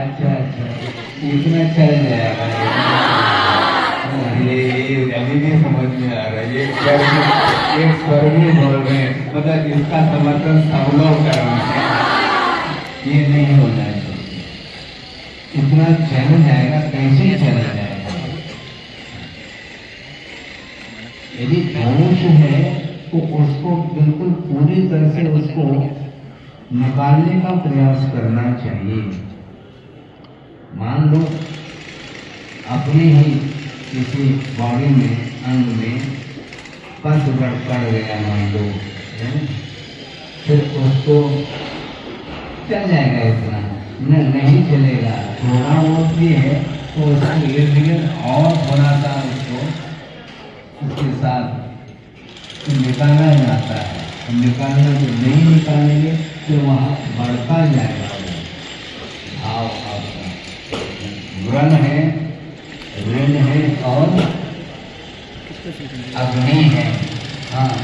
अच्छा अच्छा, इतना चल जाएगा ये अभी भी समझ में आ रहा है। ये स्वर भी बोल रहे हैं, मतलब इसका समर्थन सब लोग कर रहे हैं। ये नहीं होना चाहिए, इतना चल जाएगा, कैसे चल जाएगा? यदि दोष है तो उसको बिल्कुल पूरी तरह से उसको निकालने का प्रयास करना चाहिए। मान लो अपने ही किसी बॉडी में, अंग में पस पड़ गया, मान लो, फिर उसको चल जाएगा, इतना नहीं चलेगा, थोड़ा बहुत भी है तो उसको इर्द गिर्द और थोड़ा सा उसको उसके साथ निकाला जाता है। निकालना तो नहीं निकालेंगे तो वहाँ बढ़ता जाएगा भाव आपका। व्रण है, ऋण है और अग्नि है। हाँ,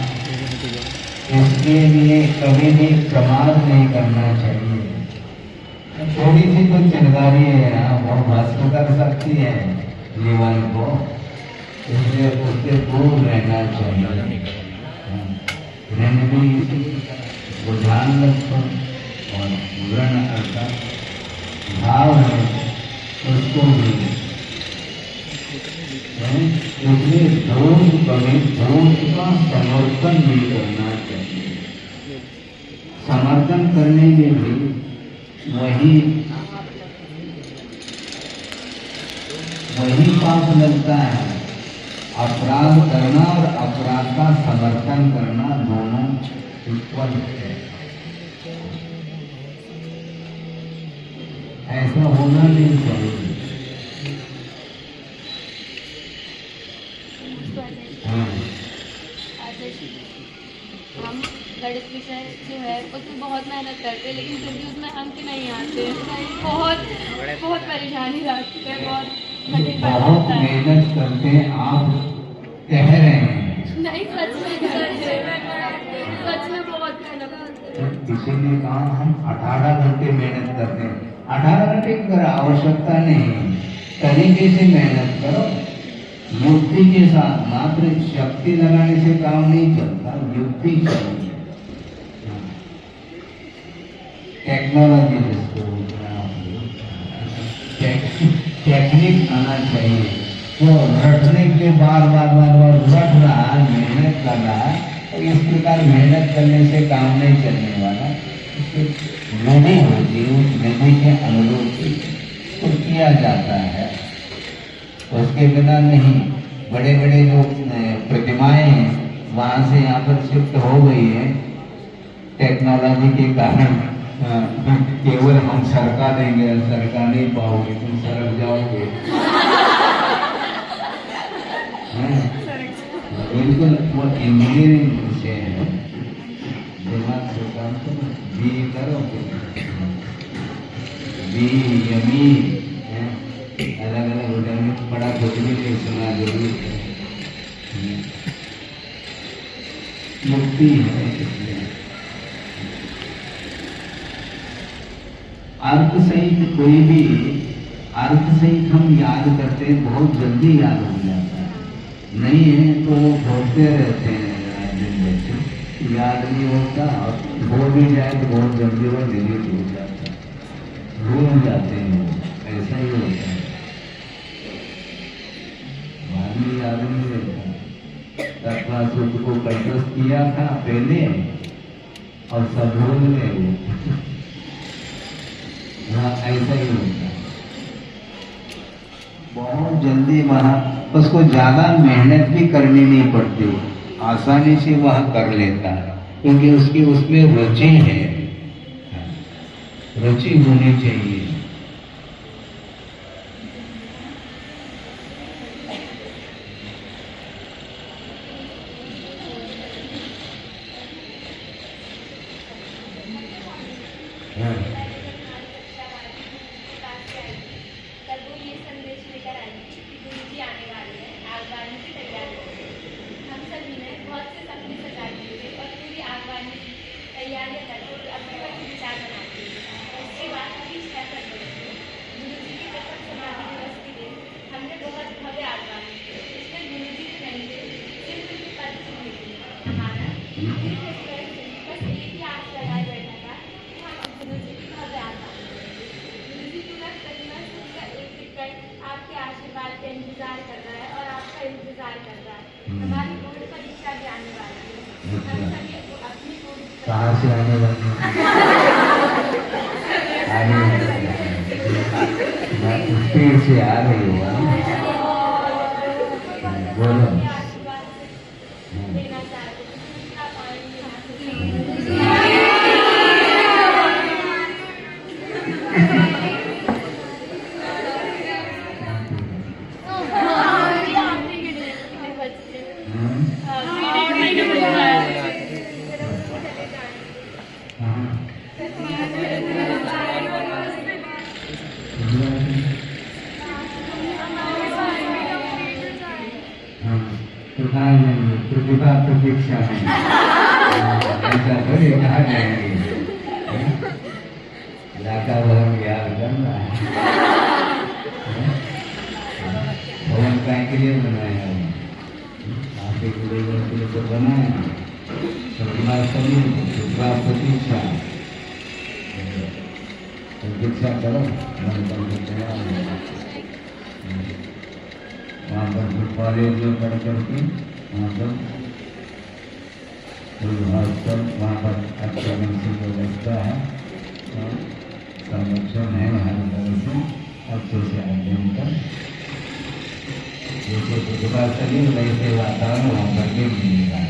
इसके लिए कभी भी प्रमाद नहीं करना चाहिए। थोड़ी सी तो चिंगारी है यहाँ, वो भस्म कर सकती है जीवन को, इसलिए उससे दूर रहना चाहिए। ऋण भी वो ध्यान रखो, और व्रण अर्थात भाव है उसको भी, इसलिए दोष कभी दोष का समर्थन भी करना चाहिए। समर्थन करने में भी वही पाप लगता है। अपराध करना और अपराध का समर्थन करना दोनों इक्वल है, ऐसा होना नहीं चाहिए। हम गणित विषय जो है उसमें बहुत मेहनत करते हैं, लेकिन फिर भी उसमें अंक नहीं आते। बहुत परेशानी आती है, बहुत मेहनत करते हैं, आप कह रहे हैं नहीं, सच में बहुत मेहनत करते हैं। किसी ने कहा हम 18 घंटे मेहनत करते हैं। 18 घंटे की आवश्यकता नहीं, तरीके से मेहनत करो, युक्ति के साथ। मात्र शक्ति लगाने से काम नहीं चलता, युक्ति चाहिए, टेक्नोलॉजी जिसको टेक्निक आना चाहिए। तो रटने के बार रट रहा है, मेहनत कर रहा है, तो इस प्रकार मेहनत करने से काम नहीं चलने वाला। विधि होती है, उस विधि के अनुरूप तो किया जाता है, उसके बिना नहीं। बड़े बड़े जो प्रतिमाएं हैं वहाँ से यहाँ पर शिफ्ट हो गई है टेक्नोलॉजी के कारण। केवल हम सरका देंगे, सरका नहीं पाओगे, तुम सरक जाओगे। बिल्कुल वो इंजीनियरिंग से है, दिमाग से काम करो, बी करो, बी यमी अलग अलग हो जाएंगे, बड़ा कुछ भी नहीं सुना जरूरी है, मुक्ति है। अर्थ सहित कोई भी अर्थ सहित हम याद करते हैं, बहुत जल्दी याद हो जाता है। नहीं है तो वो भोगते रहते हैं दिन बच्चे, याद नहीं होता, और हो भी जाए तो बहुत जल्दी वो डिलीट हो जाता है, भूल जाते हैं, ऐसा ही होता है। बाद में याद नहीं रहता, तथा सुख को कंठस्थ किया था पहले और सब भूल गए। हाँ, ऐसा ही होता है, बहुत जल्दी वहाँ उसको ज्यादा मेहनत भी करनी नहीं पड़ती, आसानी से वह कर लेता है, क्योंकि उसकी उसमें रुचि है। रुचि होनी चाहिए। इंतजार कर रहा है और आपका इंतजार कर रहा है। हमारी बोर्ड परीक्षा भी आने वाली है। हम सभी अपनी बोर्ड कहाँ से आने वाली है? आने वाली है। स्पीड से आ रही हो बोलो। लेना चाहते हैं। आप आएंगे प्रतिभा प्रतीक्षा है। ऐसा थोड़ी कहा जाएंगे लाका भवन याद करना है। भवन काय के लिए बनाया है? आपके गुरुदेव के लिए तो बनाया। प्रतिभा सभी प्रतिभा प्रतीक्षा प्रतीक्षा करो मन करके तैयार हो। वहाँ पर कॉलेज में पढ़ करके वहाँ पर वहाँ पर अच्छा से व्यवस्था है, संरक्षण है हर तरह से अच्छे से अध्ययन कर। जैसे प्रतिभा शरीर वैसे वातावरण वहाँ पर भी मिलेगा।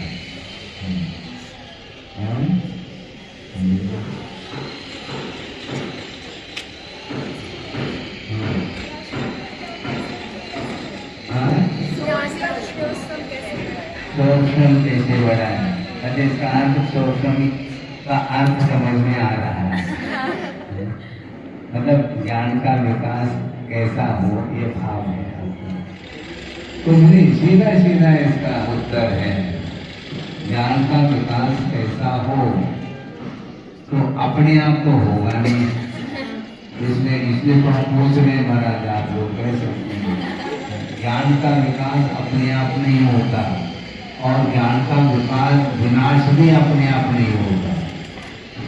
शोषण कैसे बढ़ाए? अरे इसका अर्थ शोषण का अर्थ समझ में आ रहा है। मतलब ज्ञान का विकास कैसा हो ये भाव है। कुछ नहीं, सीधा सीधा इसका उत्तर है। ज्ञान का विकास कैसा हो तो अपने आप तो होगा नहीं। इसलिए तो हम पूछ रहे हैं महाराज, आप लोग कह सकते हैं ज्ञान का विकास अपने आप नहीं होता और ज्ञान का विकास विनाश भी अपने आप नहीं होता।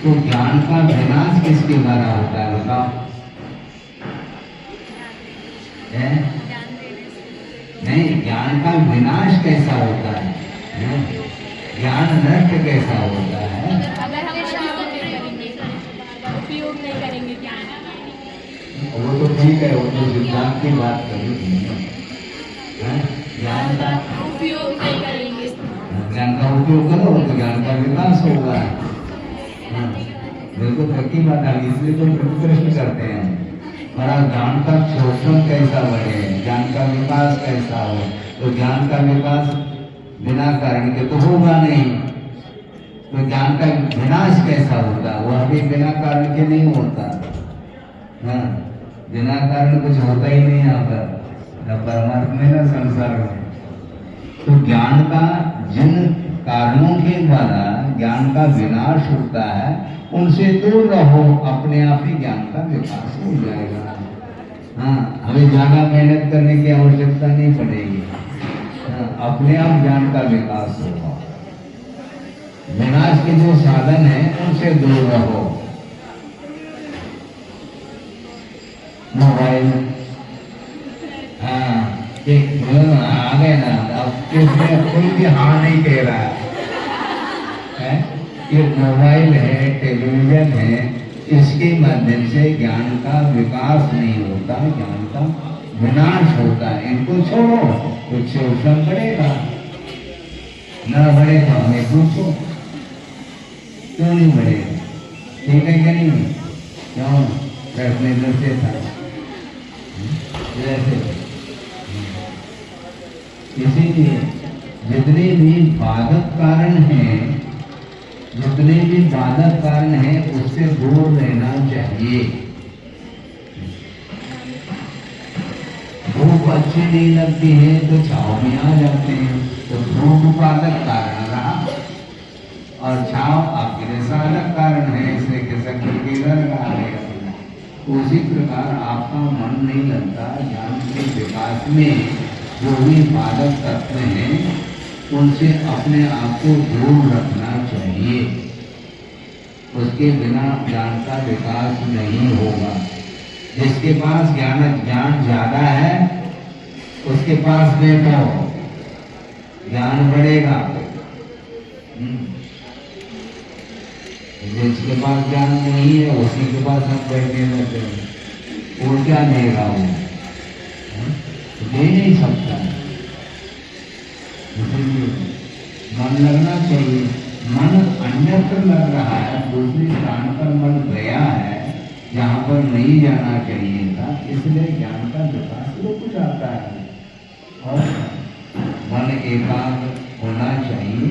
तो ज्ञान का विनाश किसके द्वारा होता है बताओ? नहीं, ज्ञान का विनाश कैसा होता है? ज्ञान नष्ट कैसा होता है? अगर हम उपयोग नहीं करेंगे ज्ञान। वो तो ठीक है, वो तो सिद्धांत की बात करी थी। ज्ञान का उपयोग नहीं करेंगे, ज्ञान का उपयोग करो तो ज्ञान का विकास होगा। बिल्कुल पक्की बात है। इसलिए तो प्रश्न करते हैं हमारा ज्ञान का शोषण कैसा बढ़े, ज्ञान का विकास कैसा हो। तो ज्ञान का विकास बिना कारण के तो होगा नहीं। तो ज्ञान का विनाश कैसा होता? वह भी बिना कारण के नहीं होता। बिना कारण कुछ होता ही नहीं यहाँ पर, न परमात्मा में न संसार में। तो ज्ञान का जिन कारणों के द्वारा ज्ञान का विनाश होता है उनसे दूर रहो, अपने आप ही ज्ञान का विकास हो जाएगा। हमें ज्यादा मेहनत करने की आवश्यकता नहीं पड़ेगी। अपने आप ज्ञान का विकास होगा। विनाश के जो साधन है उनसे दूर रहो। मोबाइल एक आ गए ना, अब इसमें कोई भी हाँ नहीं कह रहा है। ये मोबाइल है, टेलीविजन है, इसके माध्यम से ज्ञान का विकास नहीं होता, ज्ञान का विनाश होता है। इनको छोड़ो, कुछ शोषण बढ़ेगा। न बढ़े तो हमें पूछो क्यों नहीं बढ़ेगा? ठीक है क्या नहीं? क्यों प्रश्न इधर से था जैसे। इसीलिए जितने भी बाधक कारण हैं, जितने भी बाधक कारण हैं उससे दूर रहना चाहिए। धूप अच्छी नहीं लगती है तो छाव में आ जाते हैं, तो धूप बाधक कारण रहा और छाव आपके लिए साधक कारण है, इसलिए खिसक करके घर आ गया। उसी प्रकार आपका मन नहीं लगता ज्ञान के विकास में। जो भी बाधक तत्व हैं उनसे अपने आप को दूर रखना चाहिए। उसके बिना ज्ञान का विकास नहीं होगा। जिसके पास ज्ञान ज्यादा है उसके पास बैठो, ज्ञान बढ़ेगा। जिसके पास ज्ञान नहीं है उसी के पास हम बैठने लगते हैं। वो क्या देगा, वो दे नहीं सकता। इसलिए मन लगना चाहिए। मन अन्यत्र लग रहा है, दूसरे स्थान पर मन गया है जहाँ पर नहीं जाना चाहिए था, इसलिए ज्ञान का विकास रुक जाता है। और मन एकाग्र होना चाहिए,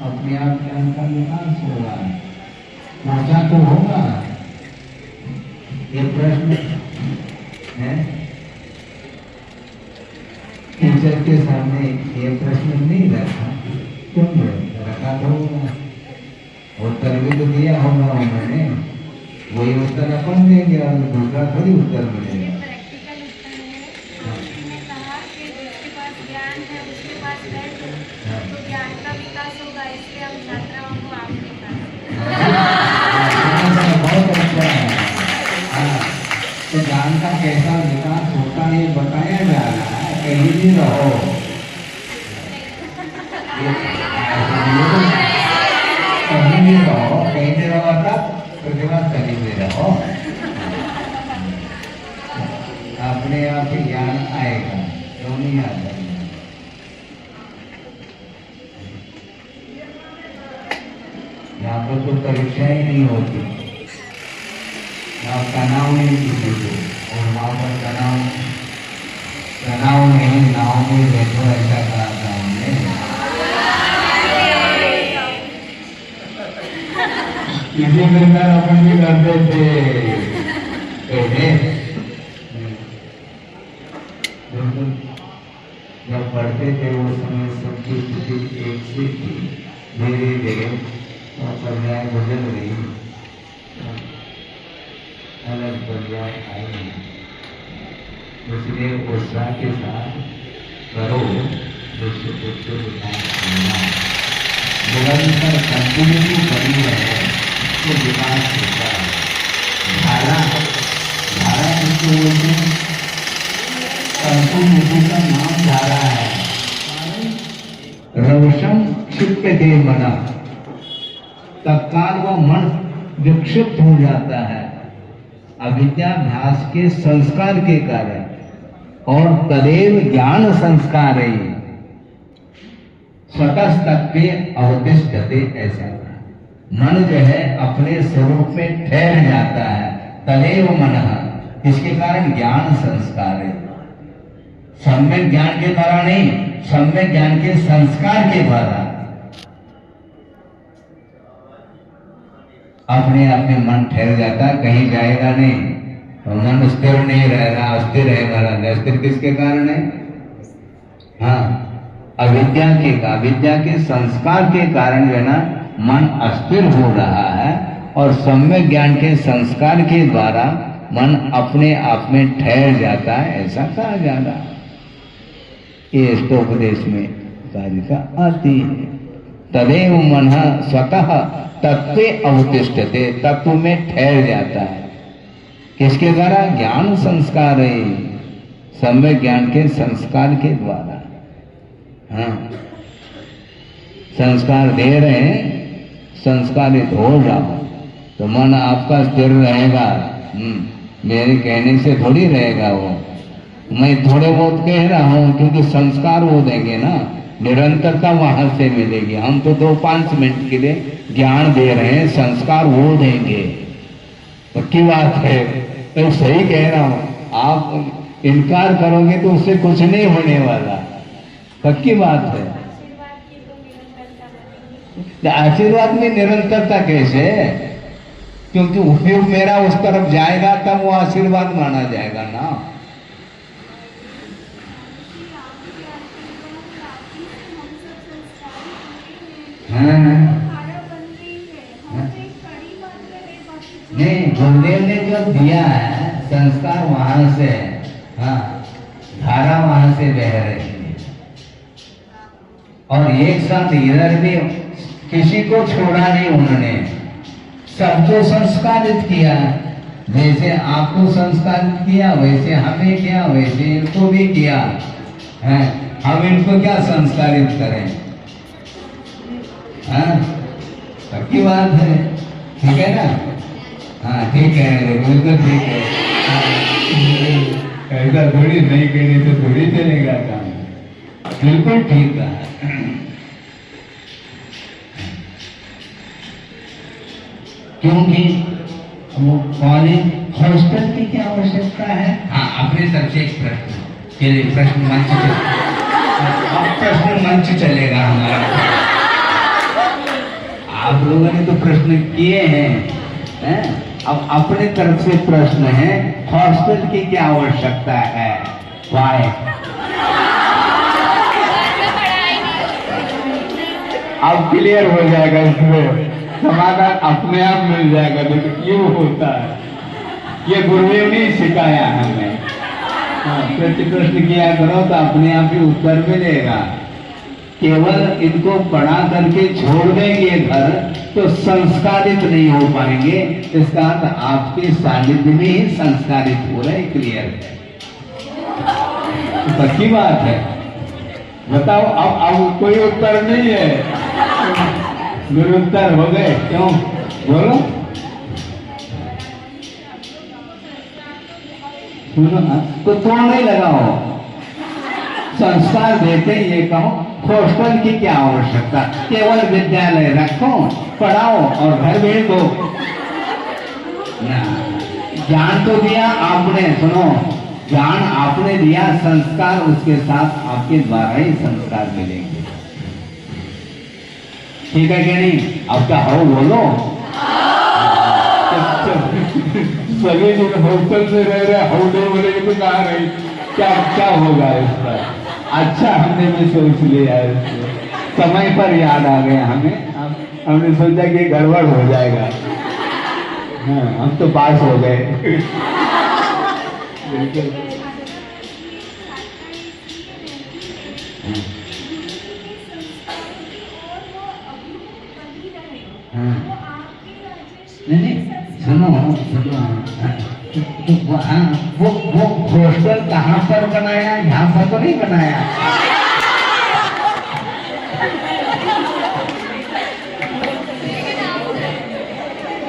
अपने आप ज्ञान का विकास होगा। पहुंचा तो होगा। ये प्रश्न है टीचर के सामने, ये प्रश्न नहीं रखा, क्यों रखा तो होगा। उत्तर भी तो दिया होगा उन्होंने, वही उत्तर अपन देंगे और दूसरा थोड़ी उत्तर मिलेगा। प्रैक्टिकल उत्तर है। उसने कहा कि जिसके पास ज्ञान है उसके पास बैठो तो ज्ञान का विकास होगा, इसलिए हम छात्राओं को आपके पास बहुत अच्छा है। तो ज्ञान का कैसा विकास होता है ये बताया जा रहा है। कहीं भी रहो, कहीं भी रहो, कहीं भी रहो तब उसके बाद कहीं भी रहो, अपने आप ही ज्ञान आएगा, क्यों नहीं आता। यहाँ पर तो परीक्षा ही नहीं होती, तनाव नहीं किसी को, और वहाँ पर तनाव नहीं, नाव में बैठो, ऐसा कहा था हमने। इसी प्रकार अपन भी करते थे पहले। जब पढ़ते थे वो समय सबकी स्थिति एक सी थी, धीरे धीरे पर्याय बदल रही, अलग पर्याय आई। इसलिए उत्साह के साथ करो, निरंतर कंटिन्यूटी बनी रहे तो विकास होता है। धारा किसको बोलते हैं? कंटिन्यूटी का नाम धारा है। रवशम क्षिप्यते मना, तत्काल वह मन विक्षिप्त हो जाता है अविद्याभ्यास के संस्कार के कारण, और तदेव ज्ञान संस्कार स्वतस्तत्वे अवतिष्ठते। ऐसा मन जो है अपने स्वरूप में ठहर जाता है, तदेव मन, इसके कारण ज्ञान संस्कार है। सम्यक ज्ञान के द्वारा नहीं, सम्यक ज्ञान के संस्कार के द्वारा अपने आप में मन ठहर जाता है, कहीं जाएगा नहीं। तो मन स्थिर नहीं रहेगा, अस्थिर रहेगा। अस्थिर किसके कारण है? हाँ, अविद्या के संस्कार के कारण जो है ना मन अस्थिर हो रहा है, और सम्यक ज्ञान के संस्कार के द्वारा मन अपने आप में ठहर जाता है, ऐसा कहा जा रहा है। ये स्तोपदेश में कारिका आती है। तदेव मन स्वतः तत्वे अवतिष्ठते, तत्व में ठहर जाता है। किसके द्वारा? ज्ञान संस्कार है, सम्यक ज्ञान के संस्कार के द्वारा। हाँ, संस्कार दे रहे हैं, संस्कारित हो जाओ तो मन आपका स्थिर रहेगा। मेरे कहने से थोड़ी रहेगा वो, मैं थोड़े बहुत कह रहा हूँ क्योंकि संस्कार वो देंगे ना, निरंतरता वहां से मिलेगी। हम तो 2-5 मिनट के लिए ज्ञान दे रहे हैं, संस्कार वो देंगे। पक्की बात है, तो सही कह रहा हूँ। आप इनकार करोगे तो उससे कुछ नहीं होने वाला, पक्की बात है। आशीर्वाद में निरंतरता कैसे? क्योंकि उपयोग मेरा उस तरफ जाएगा तब वो आशीर्वाद माना जाएगा ना। नहीं, गुरुदेव ने जो दिया है संस्कार वहां से, हाँ, धारा वहां से बह रही है, और एक साथ इधर भी किसी को छोड़ा नहीं उन्होंने, सबको संस्कारित किया। जैसे आपको संस्कारित किया वैसे हमें किया, वैसे इनको भी किया। हैं, हम इनको क्या संस्कारित करें? हाँ, पक्की बात है, ठीक है ना? हाँ ठीक है, बिल्कुल ठीक है। ऐसा थोड़ी नहीं कहने तो थोड़ी चलेगा काम, बिल्कुल ठीक है। क्योंकि वो कॉलेज हॉस्टल की क्या आवश्यकता है? हाँ, अपने तरफ से एक प्रश्न के लिए प्रश्न मंच अब प्रश्न मंच चलेगा हमारा। आप लोगों ने तो प्रश्न किए हैं, अब अपने तरफ से प्रश्न है, हॉस्टल की क्या आवश्यकता है? वाई? अब क्लियर हो जाएगा, इसमें समाधान अपने आप मिल जाएगा। तो क्यों होता है? ये गुरुदेव ने सिखाया हमें। प्रति प्रश्न किया करो तो अपने आप ही उत्तर मिलेगा। केवल इनको पढ़ा करके छोड़ देंगे घर तो संस्कारित नहीं हो पाएंगे। इसका अर्थ आपके सानिध्य में ही संस्कारित हो रहे। क्लियर है? तो पक्की बात है। बताओ, अब कोई उत्तर नहीं है? निरुत्तर हो गए? क्यों? बोलो। सुनो ना, तो थोड़ा नहीं लगाओ, संस्कार देते ये कहो, हॉस्टल की क्या आवश्यकता? केवल विद्यालय रखो, पढ़ाओ और घर भेज दो। ज्ञान तो दिया आपने, सुनो, ज्ञान आपने दिया, संस्कार उसके साथ आपके द्वारा ही संस्कार मिलेंगे। ठीक है कि नहीं? अब क्या हो, बोलो। सभी लोग हॉस्टल में रह रहे, हाउ डे बोलेंगे तो कहाँ रही? क्या होगा इसका? अच्छा हमने भी सोच लिया है, समय पर याद आ गया हमें। हमने सोचा कि गड़बड़ हो जाएगा। हाँ, हम तो पास हो गए। बिल्कुल। नहीं, सुनो, वो हॉस्टल कहाँ पर बनाया? यहाँ पर तो नहीं बनाया।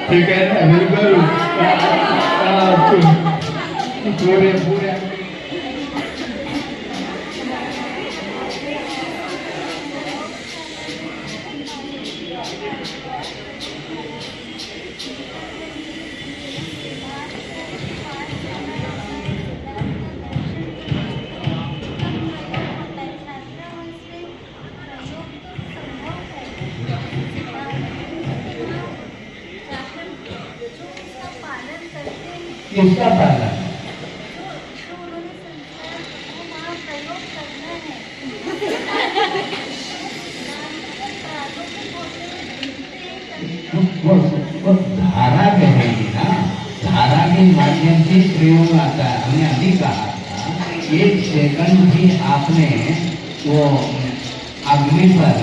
ठीक है ना? बिल्कुल पूरे किसका पालन? वो धारा बहेगी ना, धारा के माध्यम से प्रयोग आता है। हमने अभी कहा था, एक सेकंड भी आपने वो अग्नि पर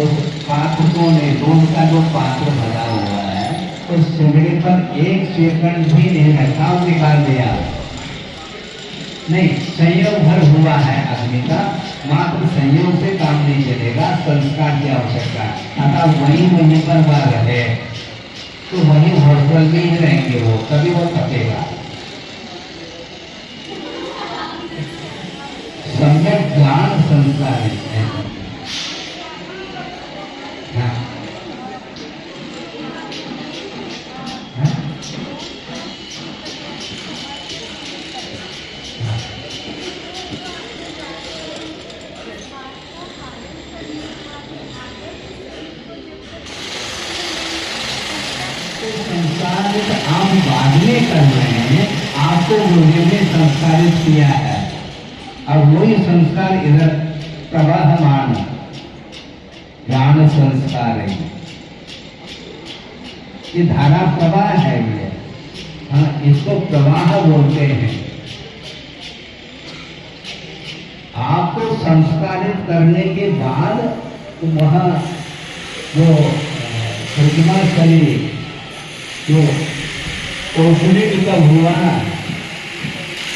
उस पात्र को नहीं, दूध का जो पात्र भरा हुआ है उस सिगड़ी पर एक सेकंड भी नहीं रखा, निकाल दिया। नहीं, संयोग भर हुआ है अग्नि का, मात्र संयोग से काम नहीं चलेगा, संस्कार की आवश्यकता। अतः वहीं पर वह रहे तो वहीं हॉस्टल में ही रहेंगे वो, तभी वो थकेगा। सम्यक ज्ञान संस्कारित है। संस्कारित आप बाद में कर रहे हैं, आपको गुरुदेव ने संस्कारित किया है और वही संस्कार इधर प्रवाहमान ज्ञान संस्कार है। ये धारा प्रवाह है ये। हाँ, इसको प्रवाह बोलते हैं। आपको संस्कारित करने के बाद तो वहाँ जो प्रतिमा चली, जो ओपनिंग कब हुआ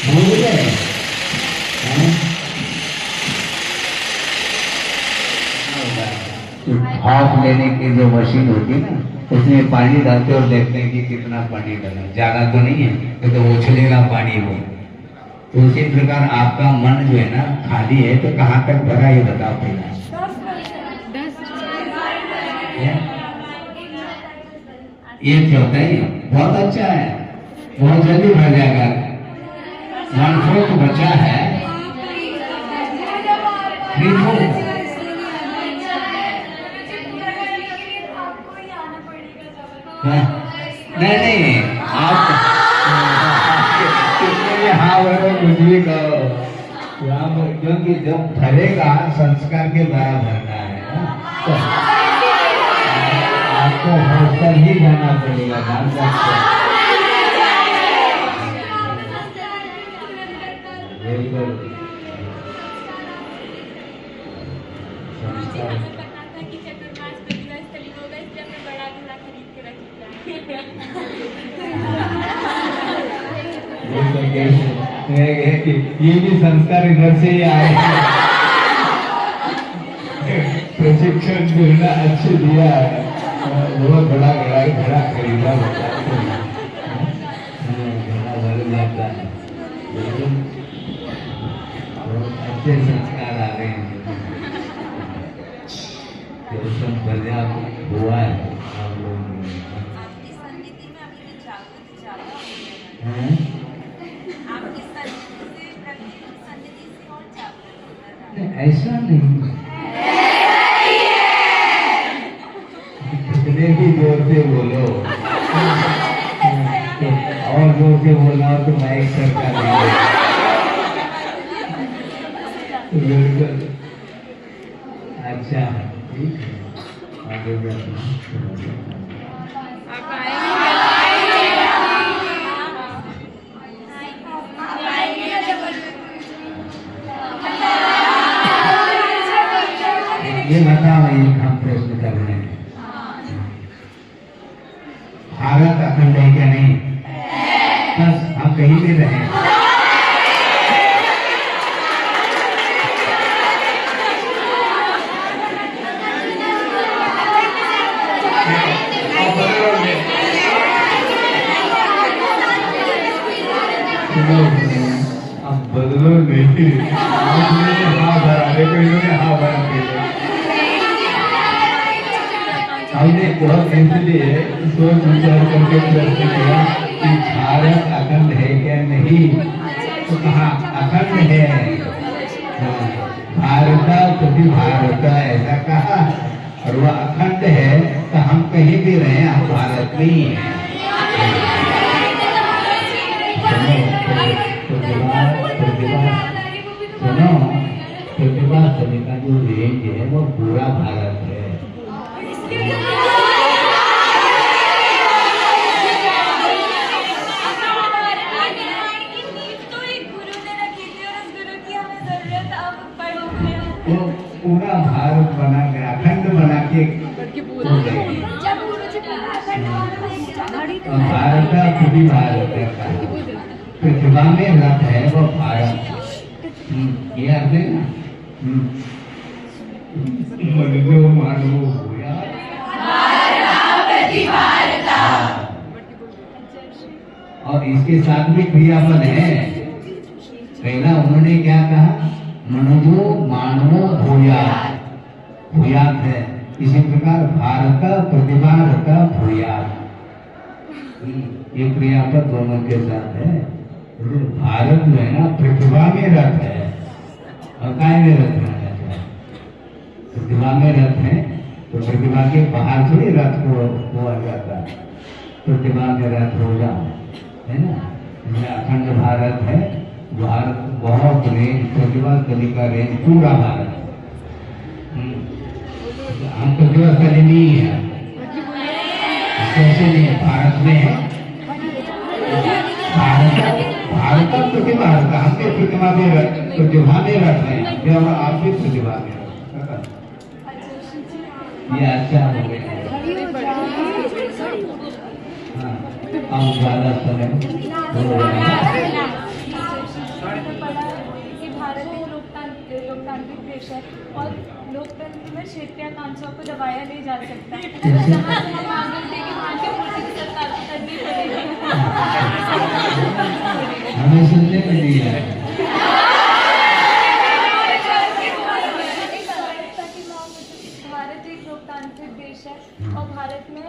भूल गए? भाप लेने की जो मशीन होती है ना, उसमें पानी डालते और देखते हैं कि कितना पानी डाला, ज्यादा तो नहीं है तो उछलेगा पानी वो। तो उसी प्रकार आपका मन जो है ना खाली है तो कहाँ तक भरा ये बताओ पहला। ये होता है, बहुत अच्छा है, बहुत जल्दी भर जाएगा। 1/4 बचा है, 3/4। नहीं आप हाँ बोलो, कुछ भी कहो, क्योंकि जब भरेगा संस्कार के द्वारा भरना है ना, तो आपको हॉस्टल ही जाना पड़ेगा। ध्यान रखो, बिल्कुल ये भी संस्कार इधर से ही आए हैं। प्रशिक्षण जो है ना अच्छे दिया है, बहुत बड़ा घड़ा खरीदा होता है, घड़ा भर जाता है, अच्छे संस्कार आ गए हैं। पर्याप्त हुआ है आप लोगों में। ऐसा नहीं, कितने भी जोर से बोलो, और जोर से बोलना हो तो माइक सरकार बिल्कुल। अच्छा ठीक है, आगे ये बताओ, एक हम प्रश्न कर रहे हैं, भारत अखंड है क्या? नहीं, बस हम कहीं भी रहे। अब बदलो नहीं, हाँ भरा, देखो इन्होंने हाँ भरा दिया। हमने बहुत इसलिए सोच विचार करके प्रश्न किया कि भारत अखंड है क्या? नहीं, तो कहा अखंड है, भारत प्रति भारत ऐसा कहा, और वह अखंड है तो हम कहीं भी रहे, हम भारत में ही हैं। सुनो, प्रतिभा सभी का जो रेंज है वो पूरा भारत है। तो पूरा भारत बना के, अखंड बना के, भारत का खुद ही भारत है, प्रतिभा में रथ है वो भारत। ये अर्थ है ना, मनो मानो होया और इसके साथ भी क्रियापद है। पहला उन्होंने क्या कहा? मनो मानो भूयात, भूयात है। इसी प्रकार भारत प्रतिभा रता भूयात, ये क्रियापद दोनों के साथ है। भारत जो है ना प्रतिभा में रथ है, और काय में रथ है? प्रतिभा में रथ है, तो प्रतिभा के बाहर थोड़ी रथ को हुआ जाता है, प्रतिभा में रथ हो जाओ, है ना। इसमें अखंड भारत है, भारत बहुत रेंज, प्रतिभा का रेंज पूरा भारत। हम प्रतिभाशाली नहीं है, कैसे नहीं है? भारत में है, भारत का प्रतिभा, हम भी प्रतिभा में रख रहे हैं, और आप भी प्रतिभा में रख। ये अच्छा हो गया। हाँ, हम ज्यादा समय लोकतांत्रिक देश है और लोकतंत्र में क्षेत्रीय आकांक्षाओं को दबाया नहीं जा सकता। जहाँ से हम आगे लेके वहाँ की पूर्ति सरकार को करनी पड़ेगी। हमें सुनने में नहीं आया। भारत एक लोकतांत्रिक देश है और भारत में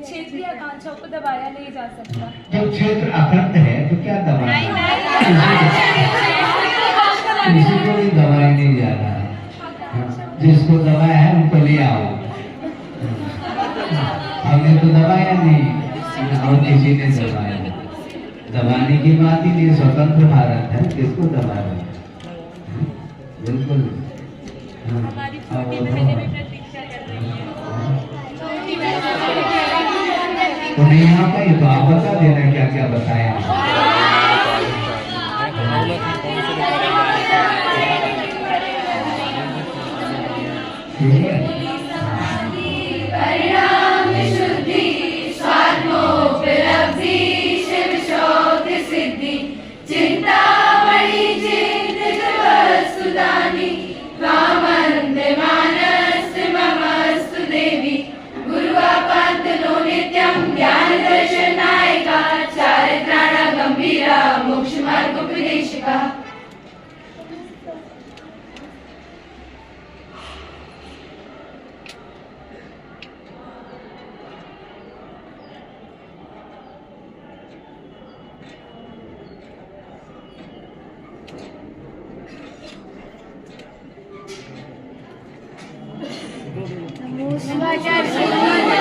क्षेत्रीय आकांक्षाओं को दबाया नहीं जा सकता। जब क्षेत्र अखंड है तो क्या दबाना? किसी को भी दबाया नहीं जा रहा। जिसको दबाया है उनको ले आओ। हमने तो दबाया नहीं और किसी ने दबाया। दबाने की बात ही नहीं, स्वतंत्र भारत है, किसको दबा रहे हैं? बिल्कुल। हमारी छोटी बहनें भी प्रतीक्षा कर रही हैं। तो नहीं आ पाई तो आप बता देना क्या क्या बताया। ठीक है। नमस्कार।